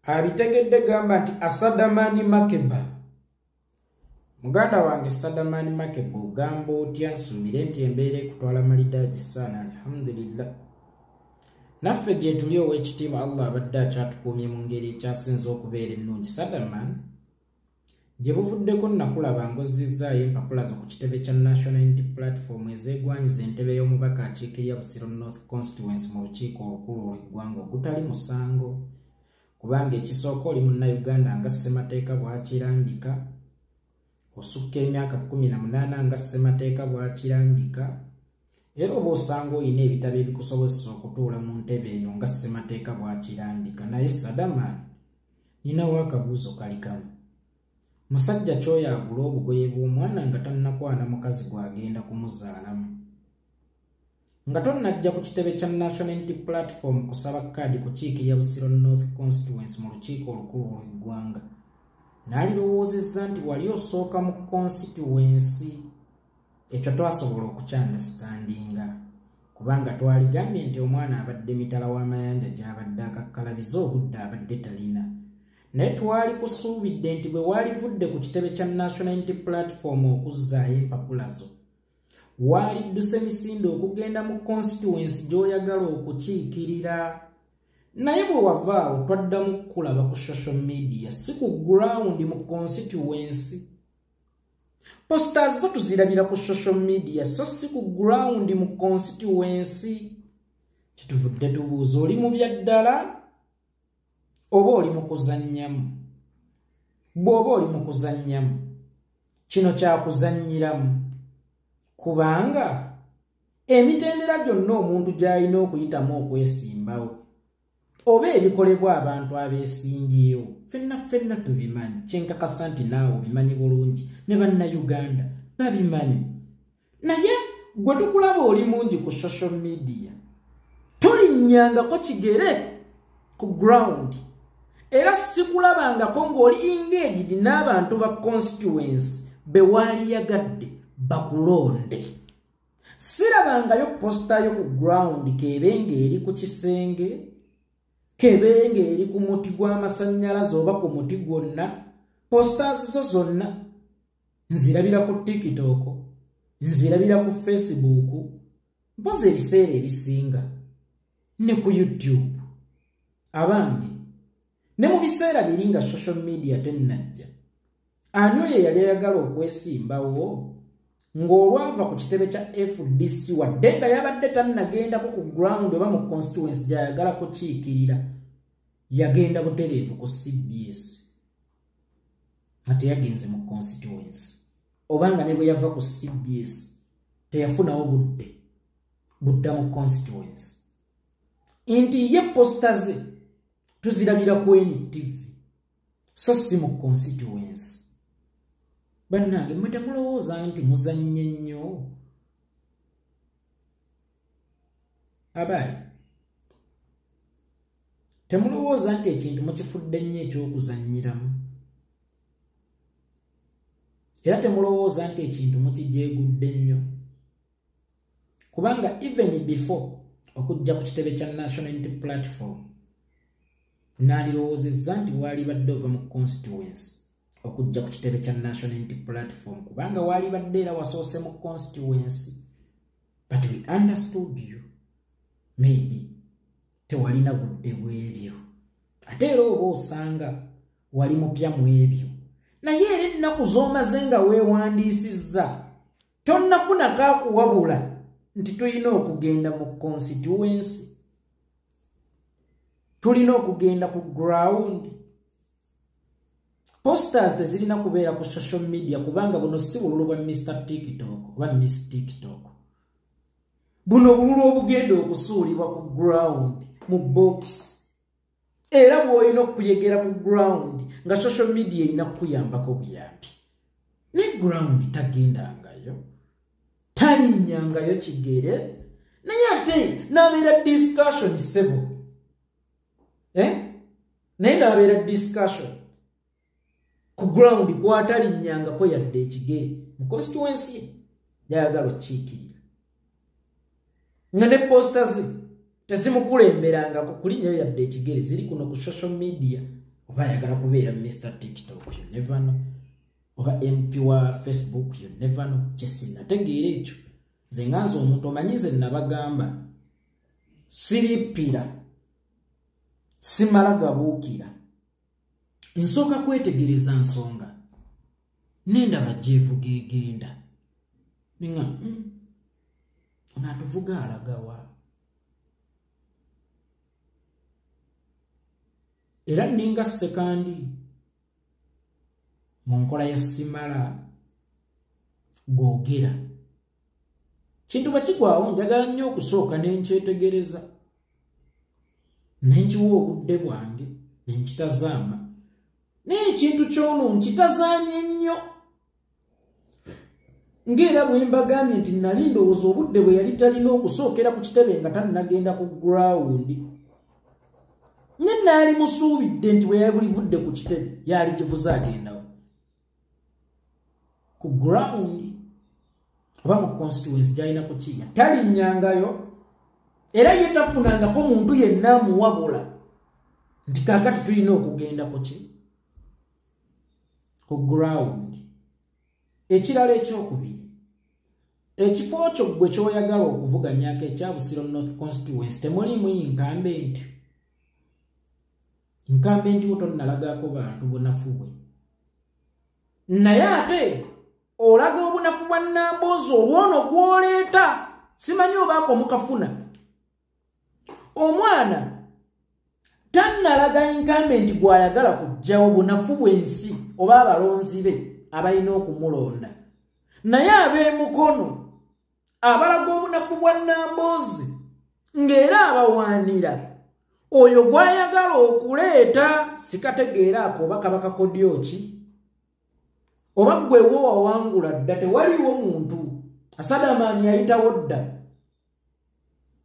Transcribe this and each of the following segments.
abitegedde gamba nti Asadamani Makeba muganda wange Sadamani Makeba ogamba otya nsuubire nti embeera ekutwala malidaadi sana alhamdulillah naffe gye tuli ow'ekitiibwa Allah abadde akyatukuumye mu ngeri ekyasinze okubeera ennungi Sadamani gye buvuddeko nakulaba ng'ozzizzaayo empapula zo ku kitebe kya National Unity Platform ezeegwanyiza entebe y'omubaka akiikirira Busiro North Constituency mu lukiiko olukulu olw'eggwanga ogutali musango kubanga ekisooka oli munnayuganda nga ssemateeka bw'akirambika osukka emyaka 18 nga ssemateeka bw'akirambika era oba osanga oyina ebitabo ebikusobozesa okutuula mu ntebe eyo nga ssemateeka bw'akirambika naye Sadamani ninawo akabuuzo kali kamu musajja kyoyo agula obugoye bw'omwana nga tannakwana mukazi gw'agenda kumuzaalamu nga tonnajja ku kitebe kya National Unity Platform kusaba kaadi kukiikirira Busiro North Constituency mu lukiiko olukulu olw'eggwanga n'alirowoozezza nti wali osooka mu constituency ekyo twasobola okukyandastandinga kubanga twaligambye nti omwana abadde mitala w'amayanja gy'abadde akakkalabiza obudde abadde talina naye twali kusuubidde nti bwe walivudde ku kitebe kya National Unity Platform okuzzaayo empapula zo walidduse misinde okugenda mu constituency gy'oyagala okukiikirira naye bwe wavaawo twaddamu kulaba ku social media si ku ground mu constituency posters zo tuzirabira ku social media so si ku ground mu constituency kituvudde tubuuza oli mu byaddala oba oli mu kuzannyamu bw'oba oli mu kuzannyamu kino kyakuzannyiramu kubanga emitendera gyonna omuntu gy'alina okuyitamu okwesimbawo oba ebikolebwa abantu abeesimbyewo ffenna tubimanyi kyenkakasa nti naawe obimanyi bulungi ne bannayuganda babimanyi naye gwe tukulaba oli mungi ku social media tolinnyangako kigere ku ground era sikulabangako ng'oli engaged n'abantu ba constituency be waaliyagadde bakulonde sirabangayo postayo ku ground kebenga eri ku kisenge kebenga eri ku muti gw'amasannyalaze oba ku muti gwonna posters zo zonna nzirabira ku TikTok nzirabira ku Facebook mpoza ebiseera ebisinga ne ku YouTube abange ne mu biseera biri nga social media tennajja ani oyo yali ayagala okwesimbawo ng'olwava ku kitebe kya FDC wadde nga yabadde tannagendako ku ground oba mu constituency gy'ayagala kukiikirira yagenda butereevu ku CBS ate yagenze mu constituency obanga ne bwe yava ku CBS teyafunawo budda mu constituency nti ye posta ze tuzirabira ku NTV so si mu constituency bannange mwe temulowooza nti muzannye nnyo abaali temulowooza nti ekintu mukifudde nnyo eky'okuzannyiramu era temulowooza nti ekintu mukijeegudde nnyo kubanga even before okujja ku kitebe kya National Unity Platform n'alirowoozezza nti waali badde ova mu constituency okujja ku kitebe kya National Unity Platform kubanga waali badde era wasoose mu constituency but we understood you maybe tewalina budde bw'ebyo ate era oba osanga wali mupya mu ebyo naye era ennaku z'omaze nga weewandiisizza tonnafunako akuwabula nti tulina okugenda mu constituency tulina okugenda ku ground posters tezirina kubeera ku social media kubanga buno si bululu bwa Mr. TikTok oba Miss TikTok buno bululu obugenda okusuulibwa ku ground mu box era bw'olina okuyegera ku ground nga social media erina kukuyambako buyambi ne ground tagendangayo talinnyangayo kigere naye ate n'abeera discussion sebo naye n'abeera discussion ku ground kwatalinyangako yadde ekigere mu constituency gyayagala okukiikirira nga ne posters tezimukulemberangako kulinyayo yadde ekigere ziri kuno ku social media oba ayagala kubeera Mr. TikTok, you never know. Oba MP wa Facebook, you never know. Kyesinategeera ekyo. Nze nganze omuntu omanyize nabagamba siripira simala gabuukira nsooka kwetegereza nsonga nenda bajeevuga egenda ninga onatuvuga alagawa era ninga sekandi mu nkola ya simala googera kintu bakigwawo njagala nnyo okusooka nenkyetegereza nenkiwa obudde bwange nenkitazaama n'ekintu ky'ono nkitazaamye nnyo ng'era bwe mbagambye nti nali ndowooza obudde bwe yali talina okusookera ku kitebe nga tannagenda ku gurawundi nye naali musuubidde nti bwe yabulivudde ku kitebe yaali givuze agendawo ku gurawundi oba mu constituency gyalina kukiya talinnyangayo era ye tafunangako muntu yenna amuwabula nti kaakati tulina okugenda ku ki ku ground. Ekirala ekyokubiri ekifo kyo gwe kyoyagala okuvuganyako ekya Busiro North Constituency temulimu incumbent wo tonnalagako bantu bunafu bwe naye ate olaga obunafu bwa Namboozi olwono gwoleeta simanyi obaako mukafuna omwana tannalaga incumbent gw'ayagala kujjawo bunafu bw'ensi oba abalonzi be abalina okumulonda naye ab'emukono abalaga obunafu bwa Namboozi ng'era abawaanira oyo gw'ayagala okuleeta sikategeeraako oba kaba kakodyo ki oba gwewo wawangula dda tewaliwo muntu Asadamaani yayitawo dda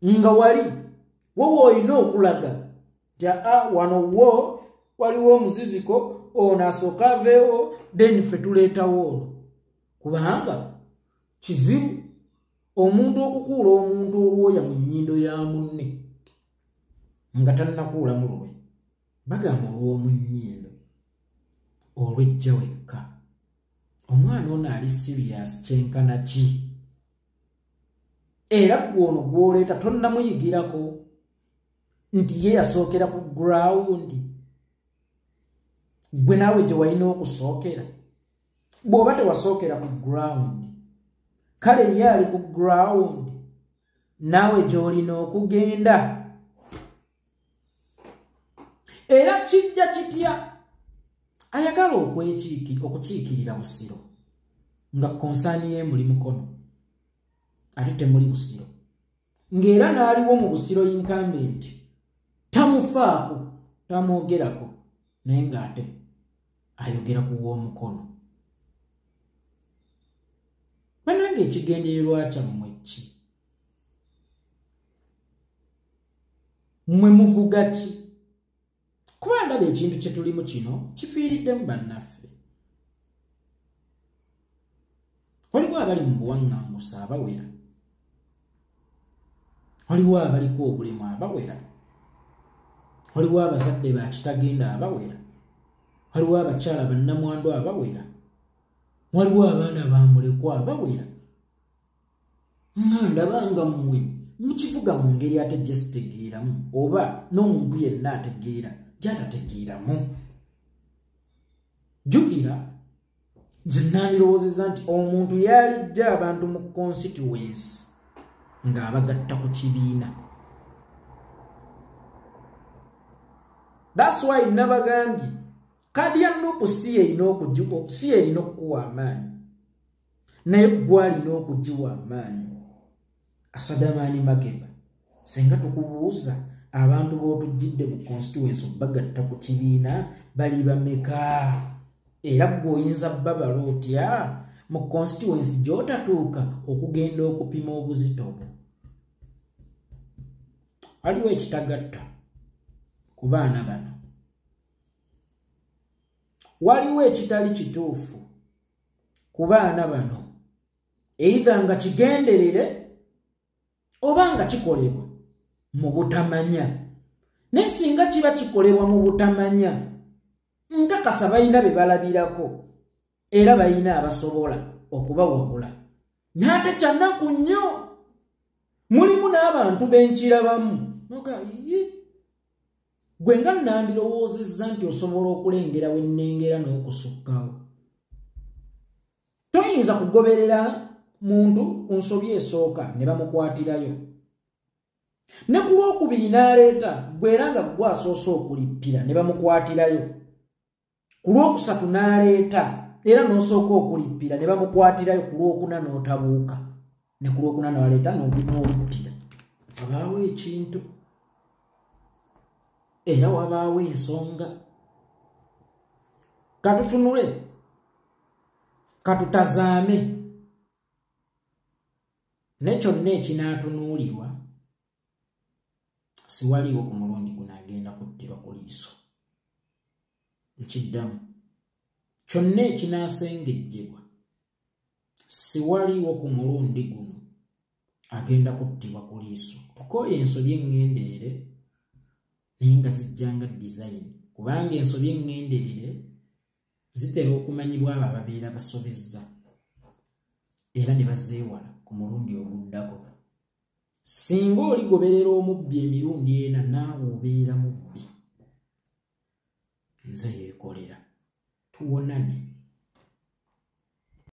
nga wali wowe olina okulaga nti wano wo waliwo omuziziko ono asooka aveewo then ffe tuleetawo ono kubanga kizibu omuntu okukuula omuntu olwoya mu nnyindo ya munne nga tannakuula mu lwe bagamba olw'omu nnyindo olw'ejja wekka omwana ono ali serious kyenkana ki era gwono gwoleeta tonnamuyigirako nti ye yasookera ku ground gwe naawe gye walina okusookera bw'oba tewasookera ku ground kale ye ali ku ground naawe gy'olina okugenda era kijja kitya ayagala okukiikirira Busiro nga konsaani ye muli mukono ate temuli Busiro ng'era n'aliwo mu Busiro incumbent tamufaako tamwogerako naye ng'ate ayogera ku w'omukono bannange ekigendererwa kyammwe ki mmwe muvuga ki kuba ndaba ekintu kye tulimu kino kifiiriddemu bannaffe waliwo abali mu buwaŋŋangusa abawera waliwo abaliko obulemu abawera waliwo abazadde ba kitagenda abawera waliwo abakyala bannamwandu abawera waliwo abaana bamulekwa abawera nga ndabanga mmwe mukivuga mu ngeri ate gye sitegeeramu oba n'omuntu yenna ategeera gy'atategeeramu jjukira nze nandirowoozezza nti omuntu yalijja abantu mu constituency ng'abagatta ku kibiina. That's why nabagambye kadi ya Nuupu si erina okukuwa amaanyi naye gwe alina okugiwa amaanyi. Asadamaani Makeba senga tukubuuza abantu b'otujjidde mu constituency bagatta ku kibiina bali bameka era gwe oyinza babala otya mu constituency gy'otatuuka okugenda okupima obuzito bwo. Waliwo ekitagatta ku baana bano, waliwo ekitali kituufu ku baana bano, either nga kigenderere oba nga kikolebwa mu butamanya. Ne singa kiba kikolebwa mu butamanya nkakasa balina be balabirako era balina abasobola okubawabula n'ate kyannaku nnyo mulimu n'abantu b'enkirabamu noga gwe nga nandirowoozezza nti osobola okulengera we nnengera n'okusukkawo toyinza kugoberera muntu ku nsobi esooka ne bamukwatirayo ne ku lwokubiri n'aleeta gwe era nga gwasoose okulippira ne bamukwatirayo ku lwokusatu n'aleeta era n'osooka okulippira ne bamukwatirayo ku lwokuna n'otabuuka ne ku lwokuna n'aleeta n'olippira wabaawo ekintu era wabaawo ensonga katutunule katutazaame ne kyonna ekinaatunuulirwa siwaliwo ku mulundi guno agenda kuttirwa ku liiso nkiddamu kyonna ekinaasengejjebwa siwaliwo ku mulundi guno agenda kuttibwa ku liiso tukooye ensobi eŋŋenderere naye nga zijjanga dizayini kubanga ensobi eŋŋenderere zitera okumanyibwa abo ababeera basobezza era ne bazeewala ku mulundi oguddako singa oligoberera omubbi emirundi ena naawe obeera mubbi nze yeekolera tuwonane